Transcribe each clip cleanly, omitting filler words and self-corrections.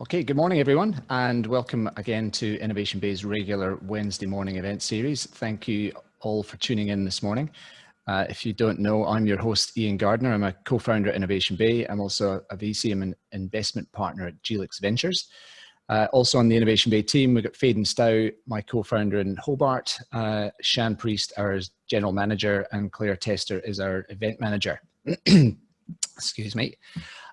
Okay, good morning everyone, and welcome again to Innovation Bay's regular Wednesday morning event series. Thank you all for tuning in this morning. If you don't know, I'm your host, Ian Gardner. I'm a co-founder at Innovation Bay. I'm also a VC. I'm an investment partner at Gelix Ventures. Also on the Innovation Bay team, we've got Faden Stow, my co-founder in Hobart, Shan Priest, our general manager, and Claire Tester is our event manager. Excuse me.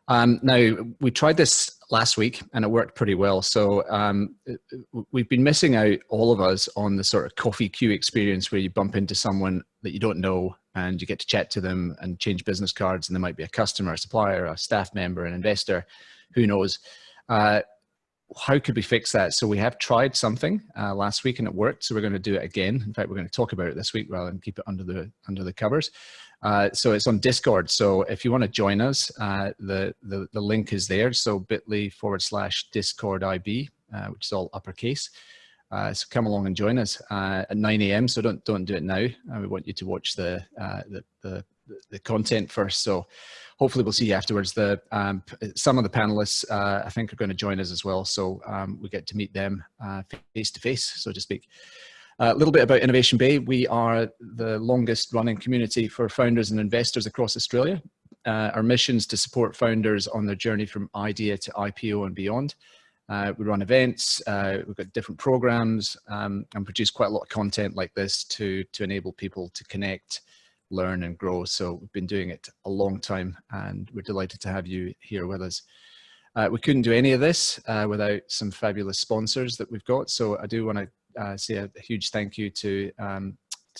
Now, we tried this last week and it worked pretty well. So we've been missing out, all of us, on the sort of coffee queue experience where you bump into someone that you don't know and you get to chat to them and change business cards, and there might be a customer, a supplier, a staff member, an investor, who knows. How could we fix that? So we have tried something last week and it worked. So we're going to do it again. In fact, we're going to talk about it this week rather than keep it under the covers. So it's on Discord. So if you want to join us, the link is there. So bit.ly/discordib, which is all uppercase. So come along and join us at 9 a.m. So don't do it now. We want you to watch the content first. So hopefully we'll see you afterwards. Some of the panelists I think are going to join us as well. So we get to meet them face to face, so to speak. A little bit about Innovation Bay. We are the longest running community for founders and investors across Australia. Our mission is to support founders on their journey from idea to IPO and beyond. We run events, we've got different programs, and produce quite a lot of content like this to enable people to connect, learn and grow. So we've been doing it a long time and we're delighted to have you here with us. We couldn't do any of this without some fabulous sponsors that we've got. So I do want to say a huge thank you to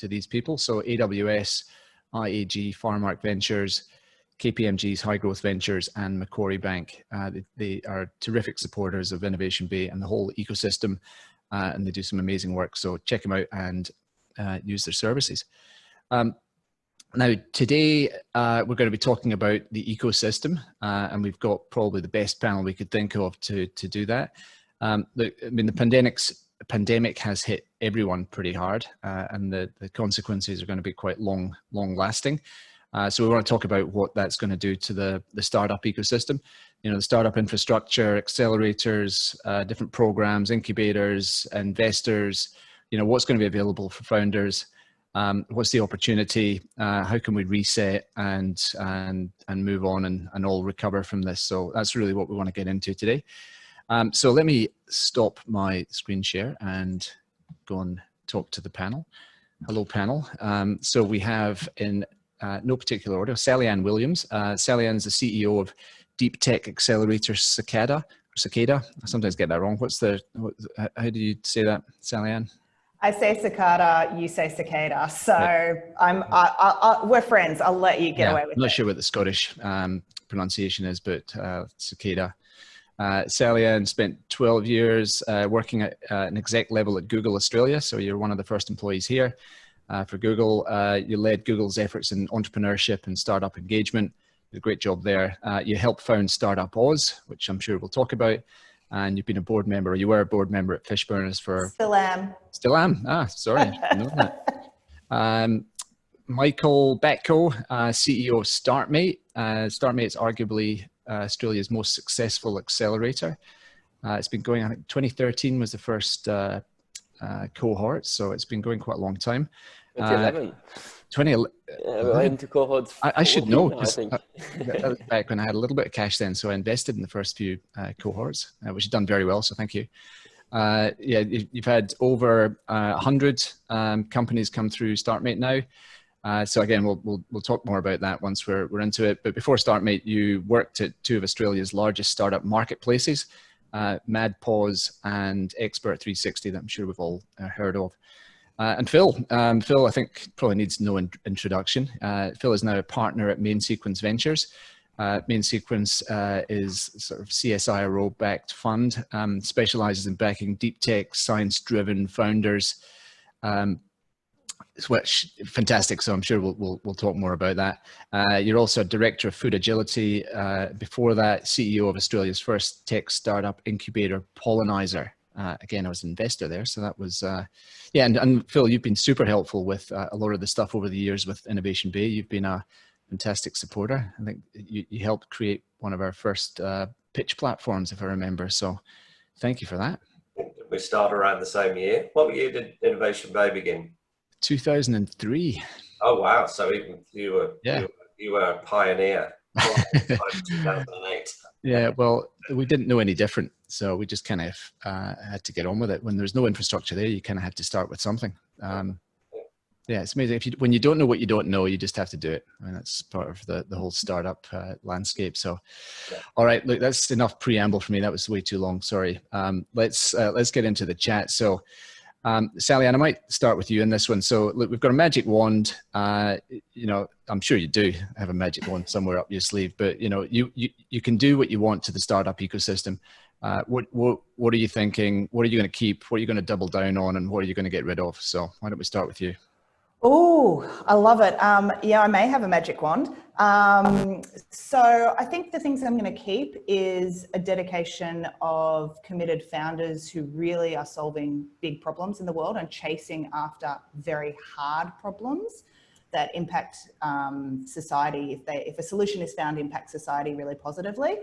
these people. So AWS, IAG, Farmark Ventures, KPMG's High Growth Ventures, and Macquarie Bank. They are terrific supporters of Innovation Bay and the whole ecosystem, and they do some amazing work. So check them out and use their services. Now, today we're going to be talking about the ecosystem, and we've got probably the best panel we could think of to do that. The pandemic has hit everyone pretty hard, and the consequences are going to be quite long lasting. So we want to talk about what that's going to do to the startup ecosystem. You know, the startup infrastructure, accelerators, different programs, incubators, investors. You know, what's going to be available for founders. What's the opportunity? How can we reset and move on and all recover from this? So that's really what we want to get into today. So let me stop my screen share and go and talk to the panel. Hello, panel. So we have, in no particular order, Sally Ann Williams. Sally Ann is the CEO of deep tech accelerator Cicada. I sometimes get that wrong. How do you say that, Sally Ann? I say cicada, you say cicada. So yeah. We're friends. I'll let you get away with it. I'm not sure what the Scottish pronunciation is, but cicada. Sally Ann spent 12 years working at an exec level at Google Australia. So you're one of the first employees here for Google. You led Google's efforts in entrepreneurship and startup engagement. You did a great job there. You helped found Startup Oz, which I'm sure we'll talk about. And you've been a board member, or you were a board member at Fishburners for... Still am. Still am? Ah, sorry, I didn't know that. Michael Betko, CEO of StartMate. StartMate is arguably Australia's most successful accelerator. It's been going, I think 2013 was the first cohort, so it's been going quite a long time. 2011. 2011. Yeah, we went into cohorts. I should know. I think. That was back when I had a little bit of cash then, so I invested in the first few cohorts, which has done very well, so thank you. Yeah, you've had over 100 companies come through StartMate now. So again, we'll talk more about that once we're into it. But before StartMate, you worked at two of Australia's largest startup marketplaces, MadPause and Expert 360, that I'm sure we've all heard of. And Phil, I think probably needs no introduction. Phil is now a partner at Main Sequence Ventures. Main Sequence is sort of CSIRO-backed fund, specializes in backing deep tech, science-driven founders. Which fantastic. So I'm sure we'll talk more about that. You're also a director of food agility. Before that, CEO of Australia's first tech startup incubator, Pollenizer. Again, I was an investor there, so that was yeah. And Phil, you've been super helpful with a lot of the stuff over the years with Innovation Bay. You've been a fantastic supporter. I think you helped create one of our first pitch platforms, if I remember. So thank you for that. We started around the same year. What year did Innovation Bay begin? 2003. Oh wow! So even you Yeah. were a pioneer. 2008. Yeah, well, we didn't know any different, so we just kind of had to get on with it. When there's no infrastructure there, you kind of have to start with something. Yeah, it's amazing. When you don't know what you don't know, you just have to do it. I mean, that's part of the whole startup landscape. So, yeah. All right, look, that's enough preamble for me. That was way too long. Sorry. Let's get into the chat. So, Sally Ann, I might start with you in this one. So, look, we've got a magic wand. You know, I'm sure you do have a magic wand somewhere up your sleeve, but you know, you can do what you want to the startup ecosystem. What are you thinking? What are you going to keep? What are you going to double down on? And what are you going to get rid of? So, why don't we start with you? Oh, I love it. Yeah, I may have a magic wand. So I think the things I'm going to keep is a dedication of committed founders who really are solving big problems in the world and chasing after very hard problems that impact society. If a solution is found, impact society really positively.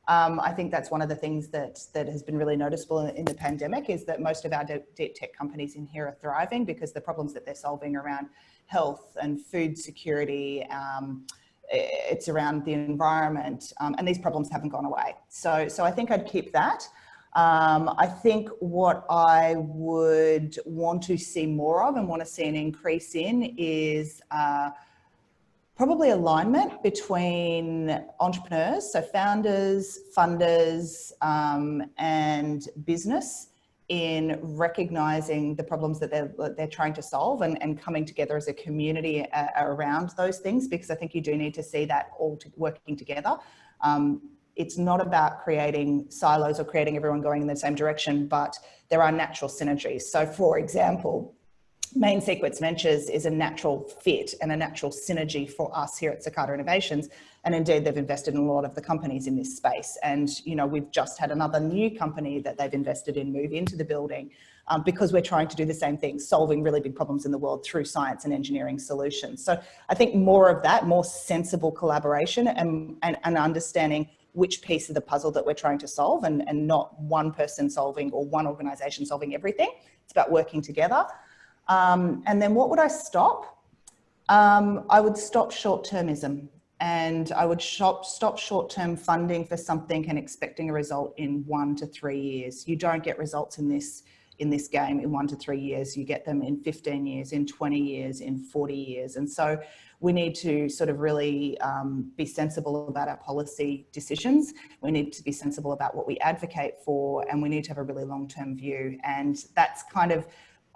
I think that's one of the things that has been really noticeable in the pandemic, is that most of our deep tech companies in here are thriving because the problems that they're solving around health and food security, it's around the environment, and these problems haven't gone away. So I think I'd keep that. I think what I would want to see more of and want to see an increase in is probably alignment between entrepreneurs, so founders, funders, and business, in recognizing the problems that they're trying to solve and coming together as a community around those things, because I think you do need to see that all working together. It's not about creating silos or creating everyone going in the same direction, but there are natural synergies. So for example, Main Sequence Ventures is a natural fit and a natural synergy for us here at Cicada Innovations. And indeed, they've invested in a lot of the companies in this space. And, you know, we've just had another new company that they've invested in move into the building because we're trying to do the same thing, solving really big problems in the world through science and engineering solutions. So I think more of that, more sensible collaboration and understanding which piece of the puzzle that we're trying to solve, and not one person solving or one organization solving everything. It's about working together. And then what would I stop? I would stop short-termism, and I would stop short-term funding for something and expecting a result in 1 to 3 years. You don't get results in this game in 1 to 3 years. You get them in 15 years, in 20 years, in 40 years. And so we need to sort of really be sensible about our policy decisions. We need to be sensible about what we advocate for, and we need to have a really long-term view. And that's kind of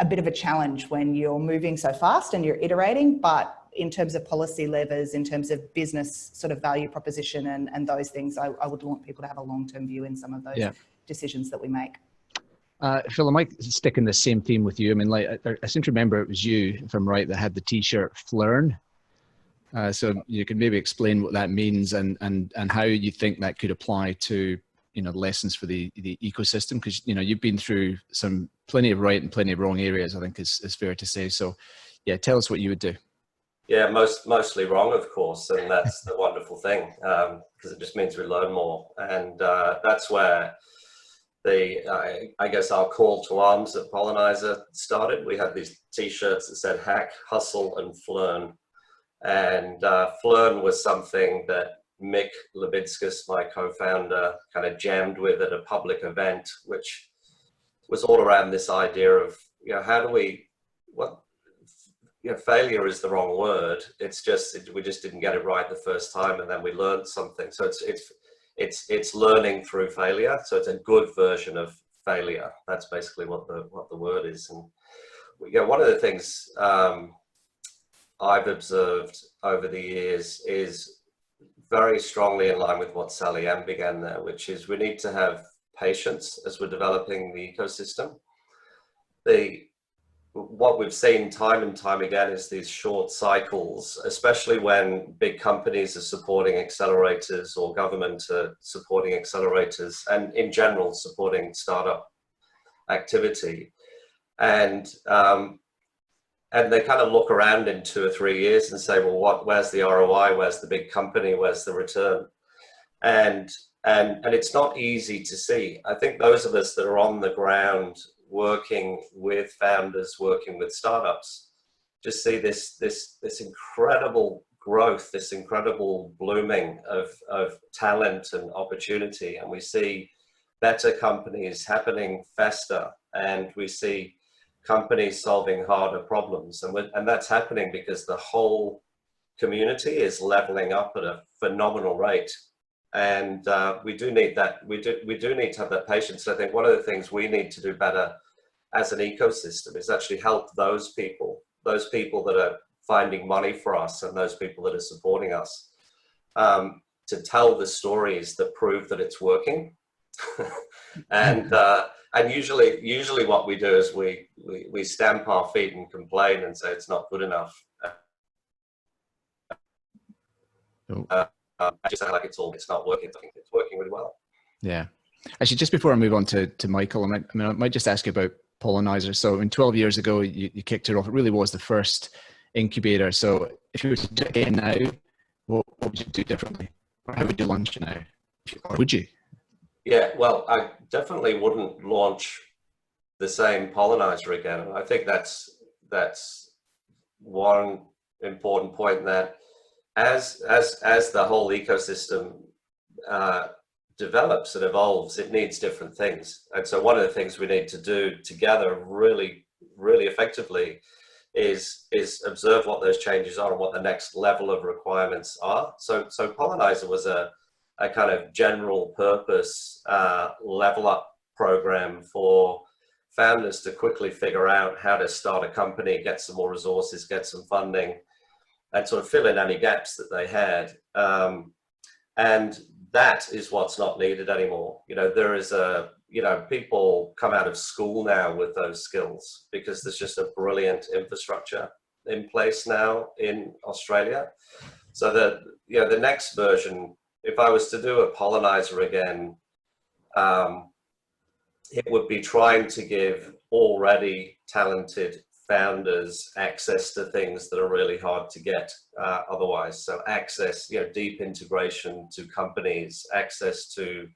a bit of a challenge when you're moving so fast and you're iterating, but in terms of policy levers, in terms of business sort of value proposition and those things, I would want people to have a long-term view in some of those decisions that we make. Phil, I might stick in the same theme with you. I mean, like, I seem to remember it was you, if I'm right, that had the t-shirt Flern. So you can maybe explain what that means and how you think that could apply to, you know, lessons for the ecosystem, because, you know, you've been through plenty of right and plenty of wrong areas, I think is fair to say. So yeah, tell us what you would do. Yeah, mostly wrong, of course, and that's the wonderful thing, because it just means we learn more, and that's where I guess our call to arms at Pollenizer started. We had these t-shirts that said hack, hustle, and Flern, and Flern was something that Mick Levinskas, my co-founder, kind of jammed with at a public event, which was all around this idea of, you know, how do we, you know, failure is the wrong word. It's just, we just didn't get it right the first time, and then we learned something. So it's learning through failure. So it's a good version of failure. That's basically what the word is. And you know, one of the things I've observed over the years is very strongly in line with what Sally Ann began there, which is we need to have patience as we're developing the ecosystem. What we've seen time and time again is these short cycles, especially when big companies are supporting accelerators or government are supporting accelerators, and in general supporting startup activity. And they kind of look around in 2 or 3 years and say, well, where's the ROI? Where's the big company? Where's the return? And And it's not easy to see. I think those of us that are on the ground working with founders, working with startups, just see this incredible growth, this incredible blooming of talent and opportunity. And we see better companies happening faster, and we see companies solving harder problems. And that's happening because the whole community is leveling up at a phenomenal rate. And we do need that. We do need to have that patience. I think one of the things we need to do better as an ecosystem is actually help those people that are finding money for us and those people that are supporting us, to tell the stories that prove that it's working. And usually what we do is we stamp our feet and complain and say it's not good enough. I just sound like it's not working. I think it's working really well. Yeah. Actually, just before I move on to Michael, I might just ask you about Pollenizer. So 12 years ago, you kicked it off. It really was the first incubator. So if you were to do it again now, what would you do differently? Or how would you launch it now? Or would you? Yeah, well, I definitely wouldn't launch the same Pollenizer again. I think that's one important point, that as the whole ecosystem develops and evolves, it needs different things. And so one of the things we need to do together really, really effectively is observe what those changes are and what the next level of requirements are. So Pollenizer was a kind of general purpose level up program for founders to quickly figure out how to start a company, get some more resources, get some funding, and sort of fill in any gaps that they had. And that is what's not needed anymore. There is people come out of school now with those skills because there's just a brilliant infrastructure in place now in Australia. So the next version, if I was to do a Pollenizer again, it would be trying to give already talented founders access to things that are really hard to get otherwise. So access, deep integration to companies, access to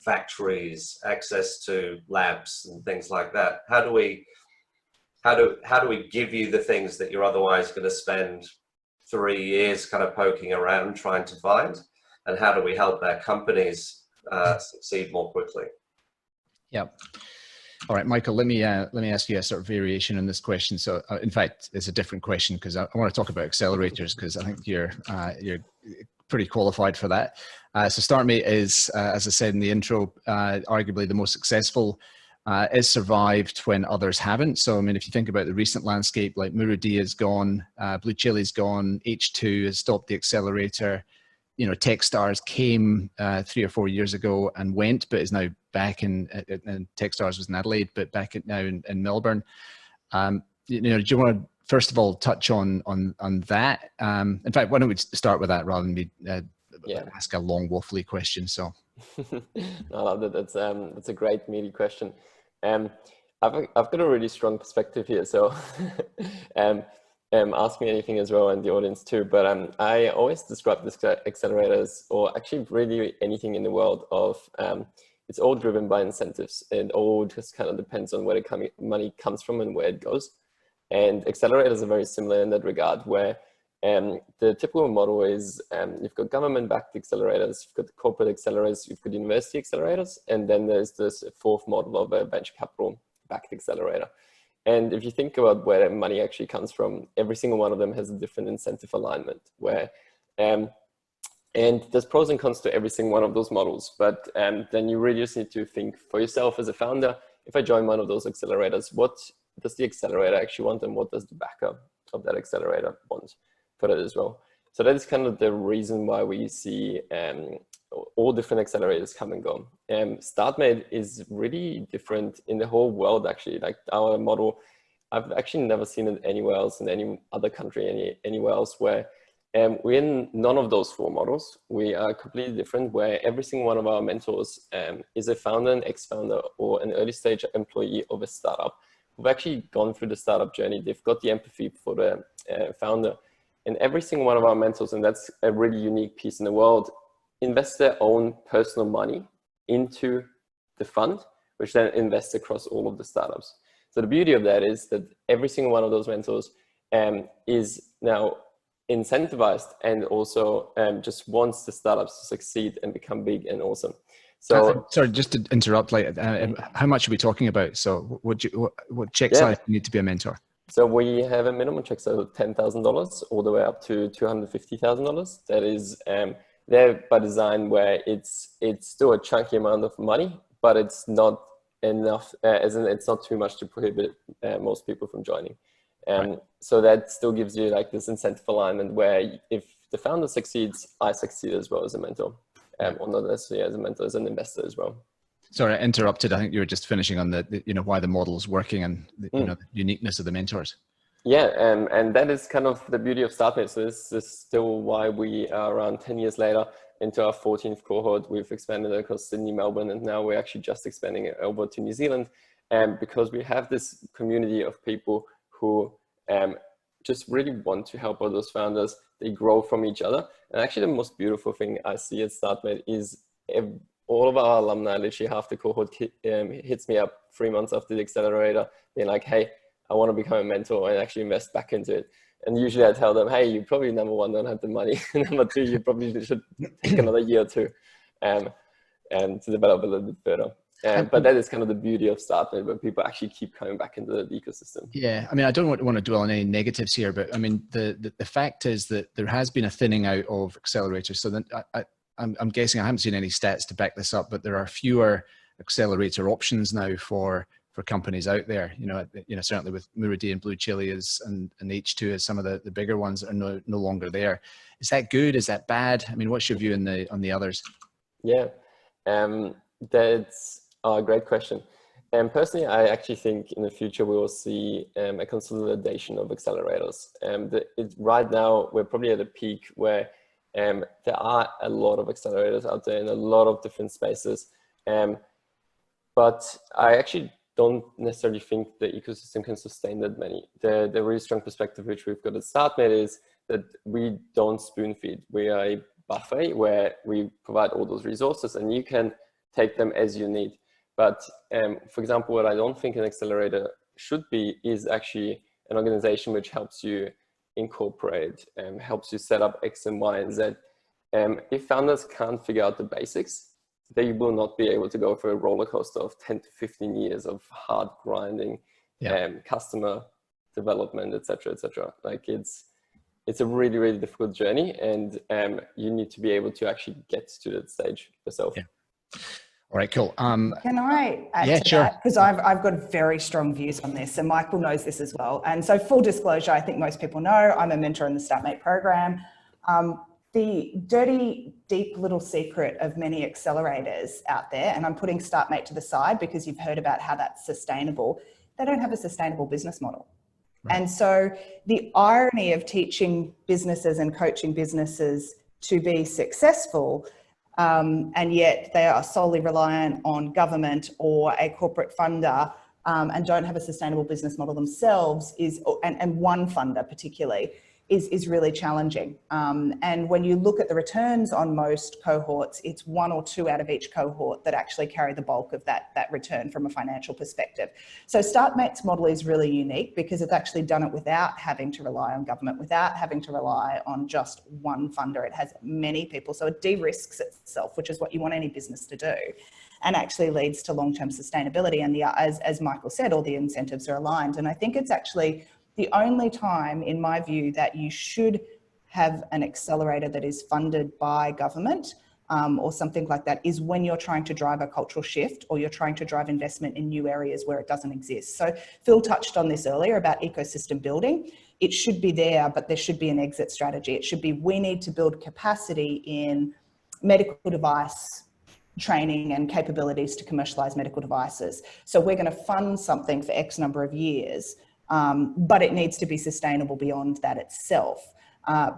factories, access to labs and things like that. How do we give you the things that you're otherwise going to spend 3 years kind of poking around trying to find? And how do we help our companies succeed more quickly? Yep. All right, Michael, let me ask you a sort of variation on this question. So in fact, it's a different question because I want to talk about accelerators, because I think you're pretty qualified for that. So StartMate is, as I said in the intro, arguably the most successful. It's survived when others haven't. So, I mean, if you think about the recent landscape, like Murudi is gone, Blue Chili's gone, H2 has stopped the accelerator. Techstars came 3 or 4 years ago and went, but is now back in, and Techstars was in Adelaide, but back now in Melbourne. Do you want to first of all touch on that? In fact, why don't we start with that rather than me ask a long waffly question? So, no, that's a great meaty question. I've got a really strong perspective here, so ask me anything as well, and the audience too. But I always describe this accelerators, or actually really anything in the world of, it's all driven by incentives. It all just kind of depends on where the money comes from and where it goes. And accelerators are very similar in that regard, where the typical model is you've got government-backed accelerators, you've got the corporate accelerators, you've got university accelerators, and then there's this fourth model of a venture capital-backed accelerator. And if you think about where money actually comes from, every single one of them has a different incentive alignment, where, and there's pros and cons to every single one of those models. But then you really just need to think for yourself as a founder, if I join one of those accelerators, what does the accelerator actually want, and what does the backer of that accelerator want for that as well? So that is kind of the reason why we see all different accelerators come and go. StartMate is really different in the whole world, actually. Like our model, I've actually never seen it anywhere else in any other country, anywhere else, where we're in none of those 4 models. We are completely different, where every single one of our mentors is a founder, an ex-founder, or an early stage employee of a startup who've actually gone through the startup journey. They've got the empathy for the founder. And every single one of our mentors, and that's a really unique piece in the world, invest their own personal money into the fund, which then invests across all of the startups. So the beauty of that is that every single one of those mentors is now incentivized and also just wants the startups to succeed and become big and awesome. So sorry, just to interrupt, like how much are we talking about? So what check size do you need to be a mentor? So we have a minimum check size of $10,000 all the way up to $250,000. That is there by design, where it's still a chunky amount of money, but it's not enough, as in it's not too much to prohibit most people from joining. Right. So that still gives you like this incentive alignment where if the founder succeeds, I succeed as well as a mentor, or not necessarily as a mentor, as an investor as well. Sorry, I interrupted. I think you were just finishing on the why the model is working and the uniqueness of the mentors. Yeah, and that is kind of the beauty of StartMate. So this is still why we are around 10 years later into our 14th cohort. We've expanded across Sydney, Melbourne, and now we're actually just expanding it over to New Zealand, because we have this community of people who just really want to help others founders. They grow from each other. And actually the most beautiful thing I see at StartMate is all of our alumni, literally half the cohort hits me up 3 months after the accelerator, being like, hey, I want to become a mentor and actually invest back into it. And usually I tell them, hey, you probably number one, don't have the money. Number two, you probably should take another year or two to develop a little bit further. But that is kind of the beauty of StartMate, where people actually keep coming back into the ecosystem. Yeah, I mean, I don't want to dwell on any negatives here, but I mean, the fact is that there has been a thinning out of accelerators. So then I'm guessing, I haven't seen any stats to back this up, but there are fewer accelerator options now for companies out there. Certainly with Muridi and Blue Chili and H2 as some of the bigger ones that are no longer there. Is that good? Is that bad? I mean, what's your view on the others? Yeah, that's a great question. And personally, I actually think in the future we will see a consolidation of accelerators. Right now, we're probably at a peak where there are a lot of accelerators out there in a lot of different spaces. But I actually don't necessarily think the ecosystem can sustain that many. The really strong perspective which we've got at StartMate is that we don't spoon feed. We are a buffet where we provide all those resources and you can take them as you need. But for example, what I don't think an accelerator should be is actually an organization which helps you incorporate, helps you set up X and Y and Z. If founders can't figure out the basics, they will not be able to go for a roller coaster of 10 to 15 years of hard grinding, customer development, etc., etc. Like it's a really, really difficult journey, and you need to be able to actually get to that stage yourself. Yeah. All right, cool. Can I add to that? Because I've got very strong views on this, and Michael knows this as well. And so full disclosure, I think most people know I'm a mentor in the StartMate program. The dirty, deep little secret of many accelerators out there, and I'm putting StartMate to the side because you've heard about how that's sustainable, they don't have a sustainable business model. Right. And so the irony of teaching businesses and coaching businesses to be successful, and yet they are solely reliant on government or a corporate funder and don't have a sustainable business model themselves and one funder particularly, is really challenging. And when you look at the returns on most cohorts, it's 1 or 2 out of each cohort that actually carry the bulk of that return from a financial perspective. So StartMate's model is really unique because it's actually done it without having to rely on government, without having to rely on just one funder. It has many people, so it de-risks itself, which is what you want any business to do, and actually leads to long-term sustainability. And as Michael said, all the incentives are aligned. And I think it's actually the only time, in my view, that you should have an accelerator that is funded by government or something like that is when you're trying to drive a cultural shift or you're trying to drive investment in new areas where it doesn't exist. So Phil touched on this earlier about ecosystem building. It should be there, but there should be an exit strategy. It should be, we need to build capacity in medical device training and capabilities to commercialize medical devices. So we're going to fund something for X number of years. But it needs to be sustainable beyond that itself.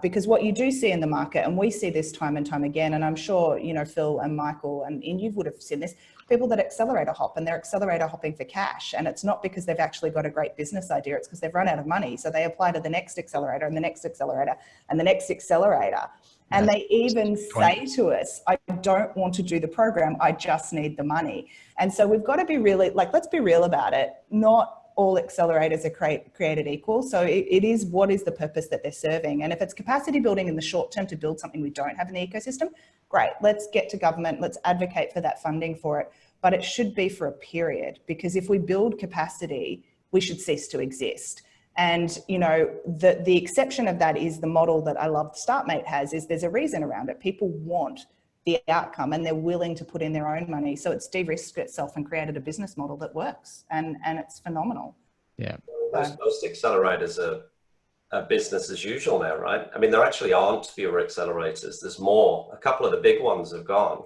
Because what you do see in the market, and we see this time and time again, and I'm sure, Phil and Michael and you would have seen this, people that accelerator hop, and they're accelerator hopping for cash. And it's not because they've actually got a great business idea, it's because they've run out of money. So they apply to the next accelerator and the next accelerator and the next accelerator. And they even say to us, I don't want to do the program, I just need the money. And so we've got to be really, like, let's be real about it. Not all accelerators are created equal. So it is, what is the purpose that they're serving? And if it's capacity building in the short term to build something we don't have in the ecosystem, great, let's get to government, let's advocate for that funding for it. But it should be for a period, because if we build capacity, we should cease to exist. And, you know, the exception of that is the model that I love StartMate has, is there's a reason around it. People want the outcome and they're willing to put in their own money. So it's de-risked itself and created a business model that works, and it's phenomenal. Yeah. Most accelerators are business as usual now, right? I mean, there actually aren't fewer accelerators. There's more. A couple of the big ones have gone.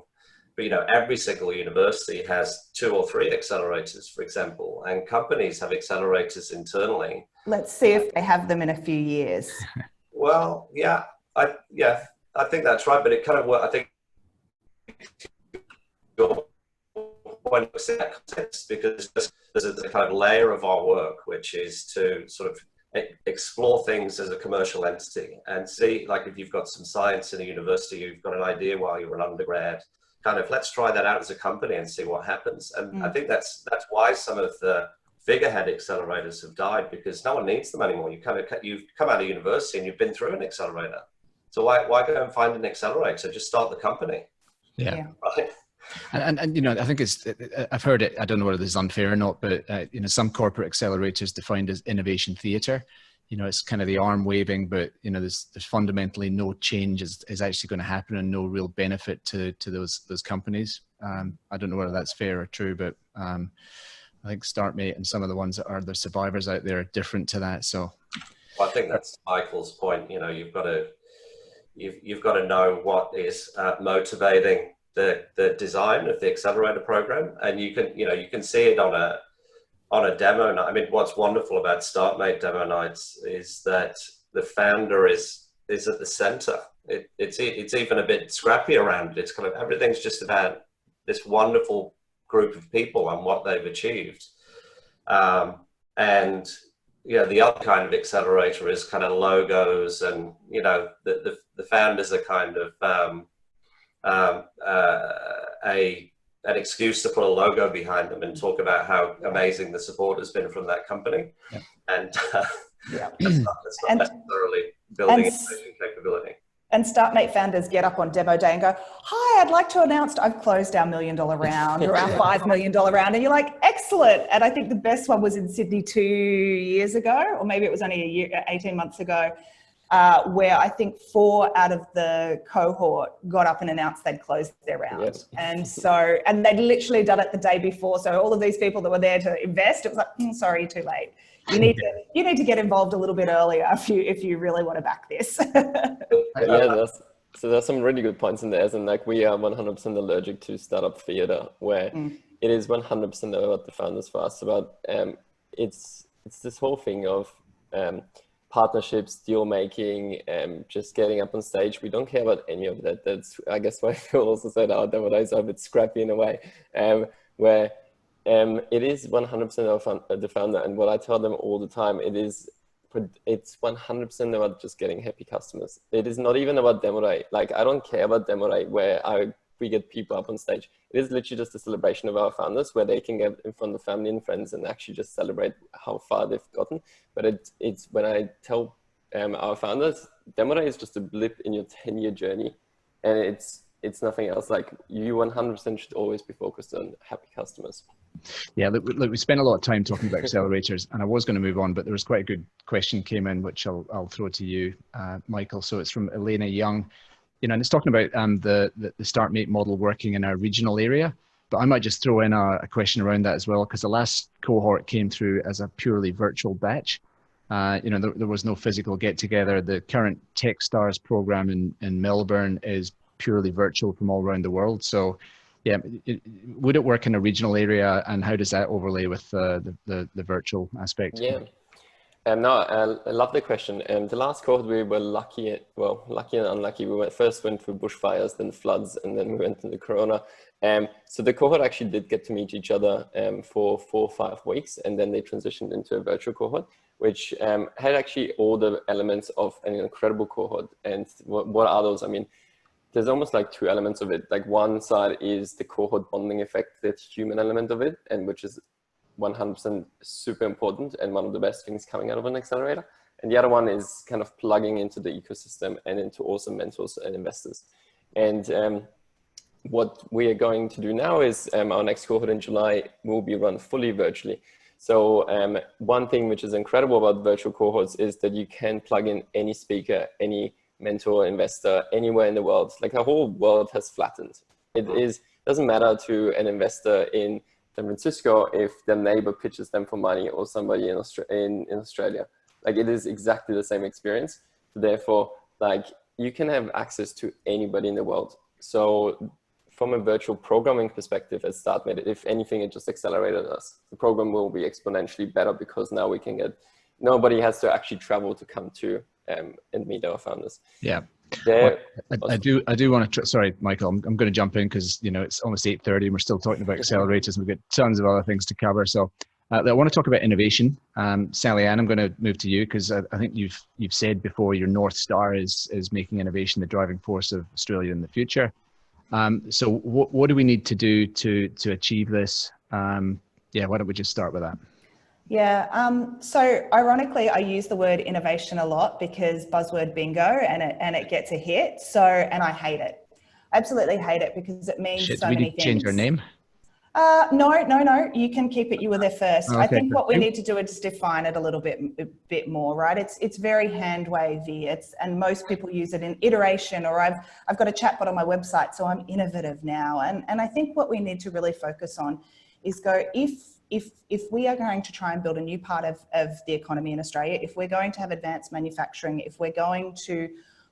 But, you know, every single university has 2 or 3 accelerators, for example, and companies have accelerators internally. Let's see if they have them in a few years. Well, yeah, I think that's right. But it kind of, I think, your point of that context, because there's a kind of layer of our work, which is to sort of explore things as a commercial entity and see, like, if you've got some science in a university, you've got an idea while you were an undergrad, kind of, let's try that out as a company and see what happens. And I think that's why some of the figurehead accelerators have died, because no one needs them anymore. You've come out of university and you've been through an accelerator. So why go and find an accelerator? Just start the company. Yeah. Right. And you know, I think I've heard it, I don't know whether this is unfair or not, but you know, some corporate accelerators defined as innovation theater. You know, it's kind of the arm waving, but you know, there's fundamentally no change is actually going to happen, and no real benefit to those companies. I don't know whether that's fair or true, but I think StartMate and some of the ones that are the survivors out there are different to that. So well, I think that's Michael's point. You know, you've got to know what is motivating the design of the accelerator program, and you can see it on a demo night. I mean, what's wonderful about StartMate demo nights is that the founder is at the center. It's even a bit scrappy around it. It's kind of, everything's just about this wonderful group of people and what they've achieved. And you know, the other kind of accelerator is kind of logos, and you know, the founders are kind of an excuse to put a logo behind them and talk about how amazing the support has been from that company. Yeah. And that's not necessarily building innovation capability. And StartMate founders get up on demo day and go, hi, I'd like to announce I've closed our $1 million round or our $5 million round. And you're like, excellent. And I think the best one was in Sydney 2 years ago, or maybe it was only 18 months ago, where I think 4 out of the cohort got up and announced they'd closed their round. Yes. And they'd literally done it the day before. So all of these people that were there to invest, it was like, sorry, too late. You need to get involved a little bit earlier if you really want to back this. Yeah, so there's some really good points in there. And like, we are 100% allergic to startup theater, where it is 100% about the founders for us. About it's this whole thing of partnerships, deal making, just getting up on stage. We don't care about any of that. That's, I guess, why Phil also said our demo days are a bit scrappy in a way, where it is 100% of the founder. And what I tell them all the time, it's 100% about just getting happy customers. It is not even about demo day. Like, I don't care about demo day where we get people up on stage. It is literally just a celebration of our founders, where they can get in front of family and friends and actually just celebrate how far they've gotten. But it's when I tell our founders, demo day is just a blip in your 10-year journey, and it's nothing else. Like, you 100% should always be focused on happy customers. Yeah, look, we spent a lot of time talking about accelerators, and I was going to move on, but there was quite a good question came in, which I'll throw to you, Michael. So it's from Elena Young, you know, and it's talking about the StartMate model working in our regional area. But I might just throw in a question around that as well, because the last cohort came through as a purely virtual batch. You know, there was no physical get together. The current TechStars program in Melbourne is purely virtual from all around the world. So yeah, would it work in a regional area, and how does that overlay with the virtual aspect? Yeah. No, I love the question. The last cohort, we were lucky and unlucky. We first went through bushfires, then floods, and then we went into Corona. So the cohort actually did get to meet each other for 4 or 5 weeks, and then they transitioned into a virtual cohort. which had actually all the elements of an incredible cohort. And what are those? I mean, there's almost like two elements of it. Like one side is the cohort bonding effect, that human element of it, and which is 100% super important and one of the best things coming out of an accelerator. And the other one is kind of plugging into the ecosystem and into awesome mentors and investors. And what we are going to do now is our next cohort in July will be run fully virtually. So one thing which is incredible about virtual cohorts is that you can plug in any speaker, any mentor, investor, anywhere in the world. Like the whole world has flattened. Doesn't matter to an investor in San Francisco if their neighbor pitches them for money or somebody in Australia. Like it is exactly the same experience. Therefore, like you can have access to anybody in the world. So from a virtual programming perspective at StartMate, if anything, it just accelerated us. The program will be exponentially better because now we can get, nobody has to actually travel to come to and meet our founders. Yeah. Well, I do want to, sorry, Michael, I'm going to jump in because, you know, it's almost 8:30 and we're still talking about accelerators and we've got tons of other things to cover. So I want to talk about innovation. Sally Ann, I'm going to move to you because I think you've said before your North Star is making innovation the driving force of Australia in the future. So what do we need to do to achieve this? Yeah, why don't we just start with that? Yeah, so ironically, I use the word innovation a lot because buzzword bingo and it gets a hit. So, and I hate it. I absolutely hate it because it means so many things. Change our name? No, you can keep it. You were there first. Okay, I think what we need to do is define it a little bit more, right? It's very hand wavy. And most people use it in iteration, or I've got a chatbot on my website, so I'm innovative now. And I think what we need to really focus on is if we are going to try and build a new part of the economy in Australia, if we're going to have advanced manufacturing, if we're going to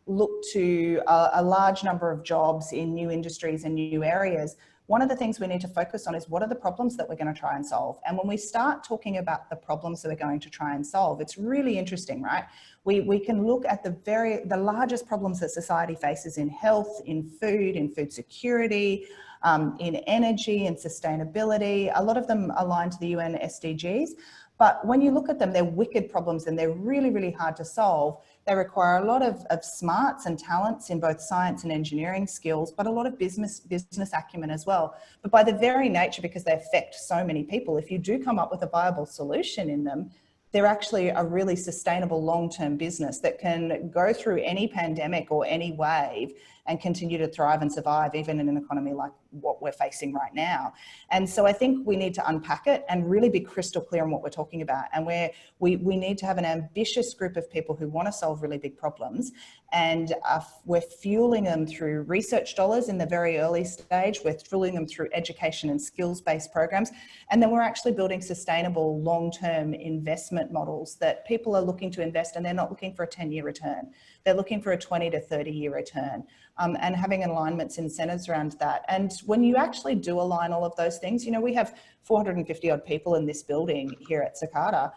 look to a large number of jobs in new industries and new areas, one of the things we need to focus on is what are the problems that we're going to try and solve. And when we start talking about the problems that we're going to try and solve, it's really interesting, right? We can look at the largest problems that society faces in health, in food security, in energy and sustainability. A lot of them align to the UN SDGs. But when you look at them, they're wicked problems and they're really, really hard to solve. They require a lot of smarts and talents in both science and engineering skills, but a lot of business acumen as well. But by the very nature, because they affect so many people, if you do come up with a viable solution in them, they're actually a really sustainable long-term business that can go through any pandemic or any wave and continue to thrive and survive even in an economy like what we're facing right now. And so I think we need to unpack it and really be crystal clear on what we're talking about. And we need to have an ambitious group of people who want to solve really big problems. And we're fueling them through research dollars in the very early stage. We're fueling them through education and skills-based programs. And then we're actually building sustainable long-term investment models that people are looking to invest, and they're not looking for a 10-year return. They're looking for a 20 to 30-year return, and having alignments, incentives around that. And when you actually do align all of those things, you know, we have 450 odd people in this building here at Cicada,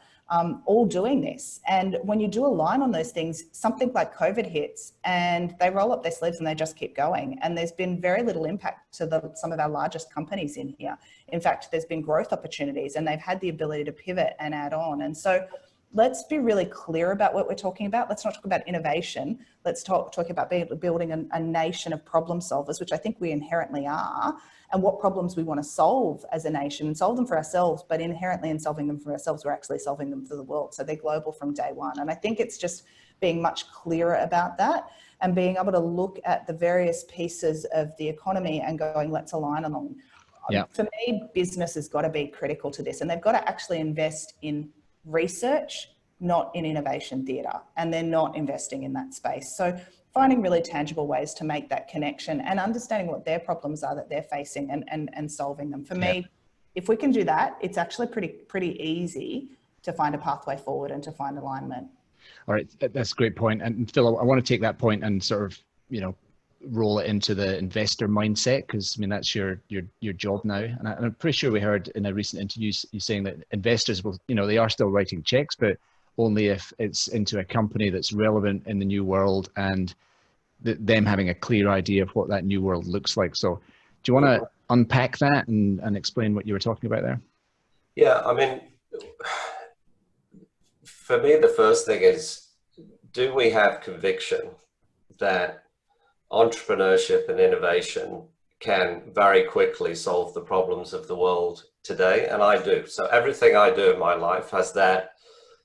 all doing this. And when you do align on those things, something like COVID hits and they roll up their sleeves and they just keep going. And there's been very little impact to some of our largest companies in here. In fact, there's been growth opportunities and they've had the ability to pivot and add on. And so let's be really clear about what we're talking about. Let's not talk about innovation. Let's talk about building a nation of problem solvers, which I think we inherently are, and what problems we want to solve as a nation and solve them for ourselves, but inherently in solving them for ourselves, we're actually solving them for the world. So they're global from day one. And I think it's just being much clearer about that and being able to look at the various pieces of the economy and going, let's align along. Yeah. For me, business has got to be critical to this, and they've got to actually invest in research, not in innovation theatre, and they're not investing in that space. So finding really tangible ways to make that connection and understanding what their problems are that they're facing and solving them. For me, if we can do that, it's actually pretty easy to find a pathway forward and to find alignment. All right, that's a great point. And Phil, I want to take that point and sort of, you know, roll it into the investor mindset, because I mean that's your job now. And I'm pretty sure we heard in a recent interview you saying that investors will, you know, they are still writing checks, but only if it's into a company that's relevant in the new world and them having a clear idea of what that new world looks like. So do you want to unpack that and explain what you were talking about there? Yeah, I mean, for me, the first thing is, do we have conviction that entrepreneurship and innovation can very quickly solve the problems of the world today? And I do. So everything I do in my life has that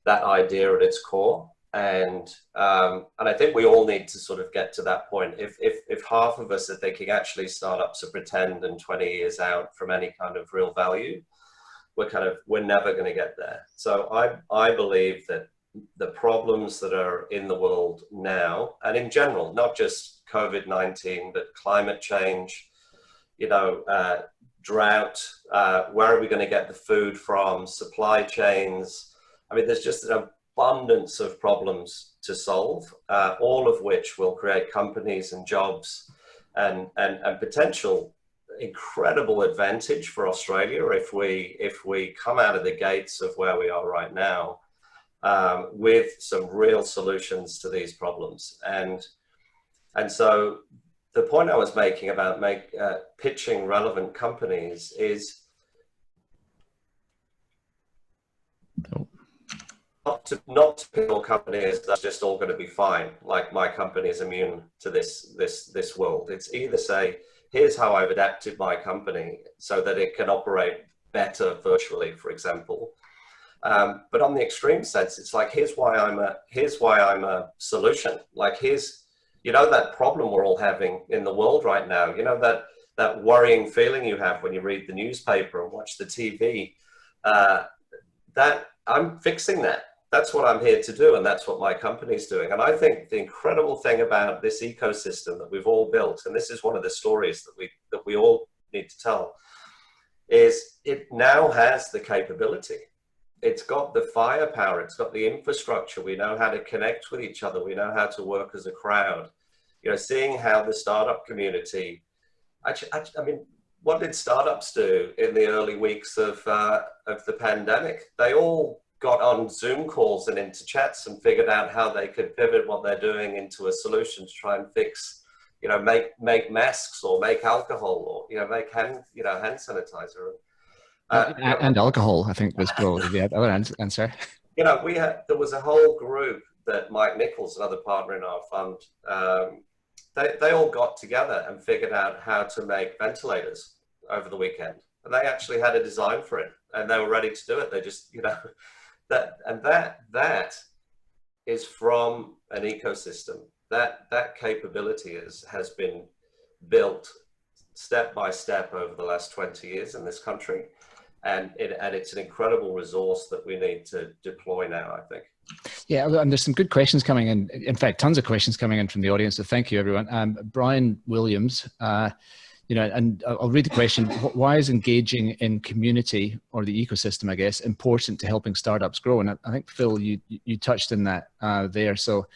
idea at its core. And I think we all need to sort of get to that point. If half of us are thinking actually startups are pretend and 20 years out from any kind of real value, we're never going to get there. So I believe that the problems that are in the world now, and in general, not just COVID-19, but climate change, drought, where are we going to get the food from, supply chains? I mean, there's just an abundance of problems to solve, all of which will create companies and jobs and potential incredible advantage for Australia if we come out of the gates of where we are right now with some real solutions to these problems. And so the point I was making about pitching relevant companies is not to pick all companies that's just all going to be fine, like my company is immune to this world. It's either say, here's how I've adapted my company so that it can operate better virtually, for example. But on the extreme sense, it's like, here's why I'm a solution. Like, here's, that problem we're all having in the world right now, that worrying feeling you have when you read the newspaper and watch the TV, that I'm fixing that. That's what I'm here to do, and that's what my company's doing. And I think the incredible thing about this ecosystem that we've all built, and this is one of the stories that we all need to tell, is it now has the capability. It's got the firepower, it's got the infrastructure. We know how to connect with each other. We know how to work as a crowd. Seeing how the startup community, actually, I mean, what did startups do in the early weeks of the pandemic? They all got on Zoom calls and into chats and figured out how they could pivot what they're doing into a solution to try and fix, make masks or make alcohol or, make hand sanitizer. And alcohol, I think, was probably the other answer. There was a whole group that Mike Nichols, another partner in our fund, they all got together and figured out how to make ventilators over the weekend. And they actually had a design for it and they were ready to do it. They just, that is from an ecosystem. That capability has been built step by step over the last 20 years in this country. And it's an incredible resource that we need to deploy now, I think. Yeah, and there's some good questions coming in. In fact, tons of questions coming in from the audience. So thank you, everyone. Brian Williams, and I'll read the question. Why is engaging in community or the ecosystem, I guess, important to helping startups grow? And I think, Phil, you touched on that there. So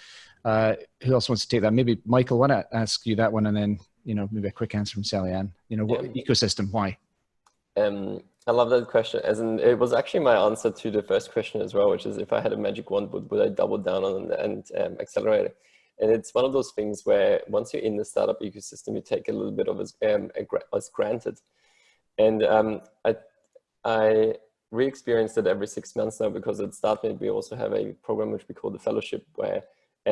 who else wants to take that? Maybe Michael, why don't I ask you that one, and then, maybe a quick answer from Sally Ann. What ecosystem, why? I love that question. As in, it was actually my answer to the first question as well, which is, if I had a magic wand, would I double down on and accelerator? And it's one of those things where once you're in the startup ecosystem, you take a little bit of as granted. And I re-experience it every 6 months now, because at Startmate, we also have a program which we call the Fellowship, where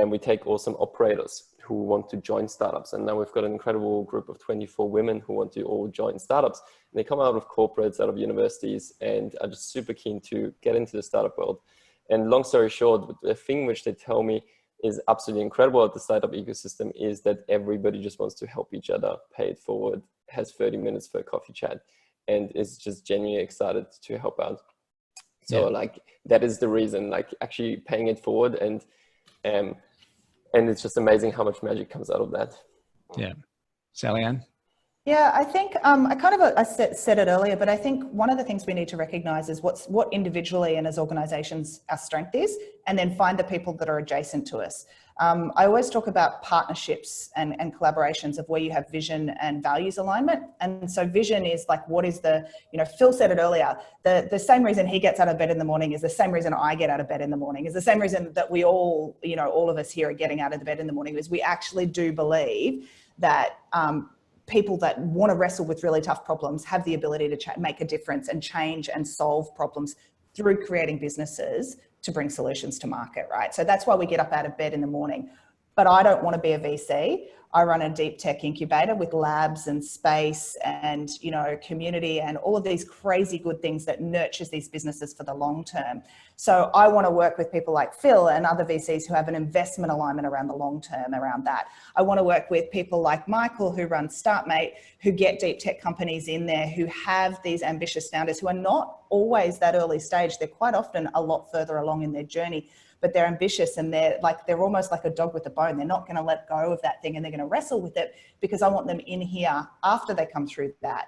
we take awesome operators who want to join startups. And now we've got an incredible group of 24 women who want to all join startups. And they come out of corporates, out of universities, and are just super keen to get into the startup world. And long story short, the thing which they tell me is absolutely incredible at the startup ecosystem is that everybody just wants to help each other, pay it forward, has 30 minutes for a coffee chat, and is just genuinely excited to help out. So that is the reason, actually paying it forward, and it's just amazing how much magic comes out of that. Yeah. Sally Ann? Yeah, I think I said it earlier, but I think one of the things we need to recognize is what individually and as organizations our strength is, and then find the people that are adjacent to us. I always talk about partnerships and collaborations of where you have vision and values alignment. And so vision is like, what is Phil said it earlier, the same reason he gets out of bed in the morning is the same reason I get out of bed in the morning, is the same reason that we all, all of us here are getting out of the bed in the morning, is we actually do believe that people that want to wrestle with really tough problems have the ability to make a difference and change and solve problems through creating businesses to bring solutions to market, right? So that's why we get up out of bed in the morning. But I don't want to be a VC. I run a deep tech incubator with labs and space and, you know, community and all of these crazy good things that nurtures these businesses for the long term. So I want to work with people like Phil and other VCs who have an investment alignment around the long term around that. I want to work with people like Michael, who runs StartMate, who get deep tech companies in there, who have these ambitious founders who are not always that early stage. They're quite often a lot further along in their journey, but they're ambitious and they're almost like a dog with a bone. They're not going to let go of that thing and they're going to wrestle with it, because I want them in here after they come through that.